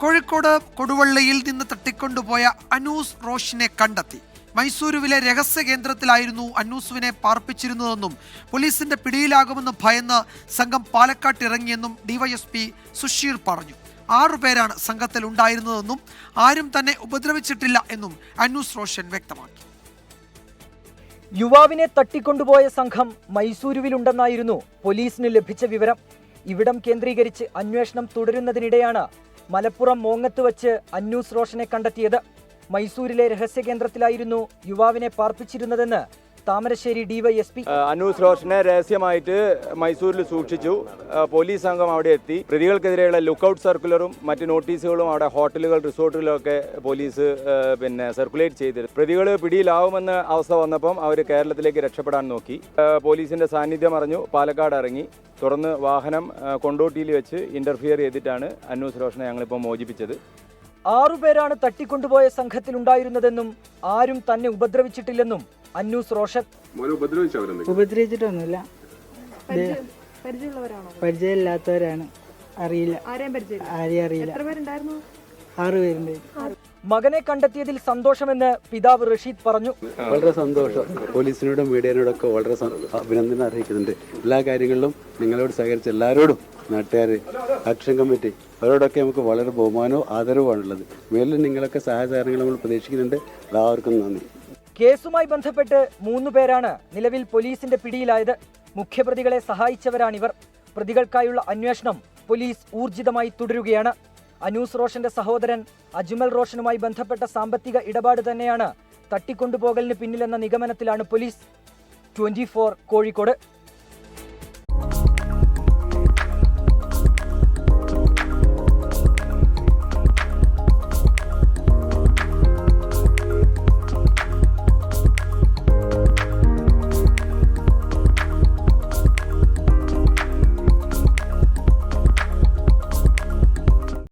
കോഴിക്കോട് കൊടുവള്ളിയിൽ നിന്ന് തട്ടിക്കൊണ്ടുപോയ അനൂസ് റോഷിനെ കണ്ടെത്തി. മൈസൂരുവിലെ രഹസ്യ കേന്ദ്രത്തിലായിരുന്നു അനൂസുവിനെ പാർപ്പിച്ചിരുന്നതെന്നും പോലീസിന്റെ പിടിയിലാകുമെന്ന് ഭയന്ന് സംഘം പാലക്കാട്ട് ഇറങ്ങിയെന്നും ഡിവൈഎസ്പി സുഷീർ പറഞ്ഞു. 6 പേരാണ് സംഘത്തിൽ ഉണ്ടായിരുന്നതെന്നും ആരും തന്നെ ഉപദ്രവിച്ചിട്ടില്ല എന്നും അനൂസ് റോഷൻ വ്യക്തമാക്കി. യുവാവിനെ തട്ടിക്കൊണ്ടുപോയ സംഘം മൈസൂരുവിലുണ്ടെന്നായിരുന്നു പോലീസിന് ലഭിച്ച വിവരം. ഇവിടം കേന്ദ്രീകരിച്ച് അന്വേഷണം തുടരുന്നതിനിടെയാണ് മലപ്പുറം മോങ്ങത്ത് വച്ച് അനൂസ് റോഷനെ കണ്ടെത്തിയത്. മൈസൂരിലെ രഹസ്യ കേന്ദ്രത്തിലായിരുന്നു യുവാവിനെ പാർപ്പിച്ചിരുന്നതെന്ന് താമരശ്ശേരി ഡിവൈഎസ്പി. അനൂസ് റോഷനെ രഹസ്യമായിട്ട് മൈസൂരിൽ സൂക്ഷിച്ചു. പോലീസ് സംഘം അവിടെ എത്തി. പ്രതികൾക്കെതിരെയുള്ള ലുക്കൌട്ട് സർക്കുലറും മറ്റ് നോട്ടീസുകളും അവിടെ ഹോട്ടലുകൾ റിസോർട്ടുകളിലൊക്കെ പോലീസ് സർക്കുലേറ്റ് ചെയ്തിരുന്നു. പ്രതികൾ പിടിയിലാവുമെന്ന അവസ്ഥ വന്നപ്പം അവർ കേരളത്തിലേക്ക് രക്ഷപ്പെടാൻ നോക്കി. പോലീസിന്റെ സാന്നിധ്യം അറിഞ്ഞു പാലക്കാട് ഇറങ്ങി. തുടർന്ന് വാഹനം കൊണ്ടോട്ടിയിൽ വെച്ച് ഇന്റർഫിയർ ചെയ്തിട്ടാണ് അനൂസ് റോഷനെ ഞങ്ങളിപ്പോൾ മോചിപ്പിച്ചത്. 6 പേരാണ് തട്ടിക്കൊണ്ടുപോയ സംഘത്തിലുണ്ടായിരുന്നതെന്നും ആരും തന്നെ ഉപദ്രവിച്ചിട്ടില്ലെന്നും അനൂസ് റോഷൻ. ഉപദ്രവിച്ചിട്ടൊന്നുമില്ല, പരിചയമില്ലാത്തവരാണ്, അറിയില്ല, ആരെയും അറിയില്ല. 6 പേരുണ്ട്. മകനെ കണ്ടെത്തിയതിൽ സന്തോഷമെന്ന് പിതാവ് റഷീദ് പറഞ്ഞു. വളരെ സന്തോഷം. പോലീസിനോടും മീഡിയനോടൊക്കെ വളരെ അഭിനന്ദനം അറിയിക്കുന്നുണ്ട്. എല്ലാ കാര്യങ്ങളിലും നിങ്ങളോട് സഹകരിച്ച എല്ലാവരോടും, നാട്ടുകാർ, ആക്ഷൻ കമ്മിറ്റി, അവരോടൊക്കെ നമുക്ക് വളരെ ബഹുമാനവും ആദരവുമാണുള്ളത്. മേലിൽ നിങ്ങളൊക്കെ സഹായ സഹകരണങ്ങൾ നമ്മൾ പ്രതീക്ഷിക്കുന്നുണ്ട്. എല്ലാവർക്കും നന്ദി. കേസുമായി ബന്ധപ്പെട്ട് 3 പേരാണ് നിലവിൽ പോലീസിന്റെ പിടിയിലായത്. മുഖ്യപ്രതികളെ സഹായിച്ചവരാണിവർ. പ്രതികൾക്കായുള്ള അന്വേഷണം പോലീസ് ഊർജിതമായി തുടരുകയാണ്. അനൂസ് റോഷന്റെ സഹോദരൻ അജ്മൽ റോഷനുമായി ബന്ധപ്പെട്ട സാമ്പത്തിക ഇടപാട് തന്നെയാണ് തട്ടിക്കൊണ്ടുപോകലിന് പിന്നിലെന്ന നിഗമനത്തിലാണ് പോലീസ്. 24 കോഴിക്കോട്.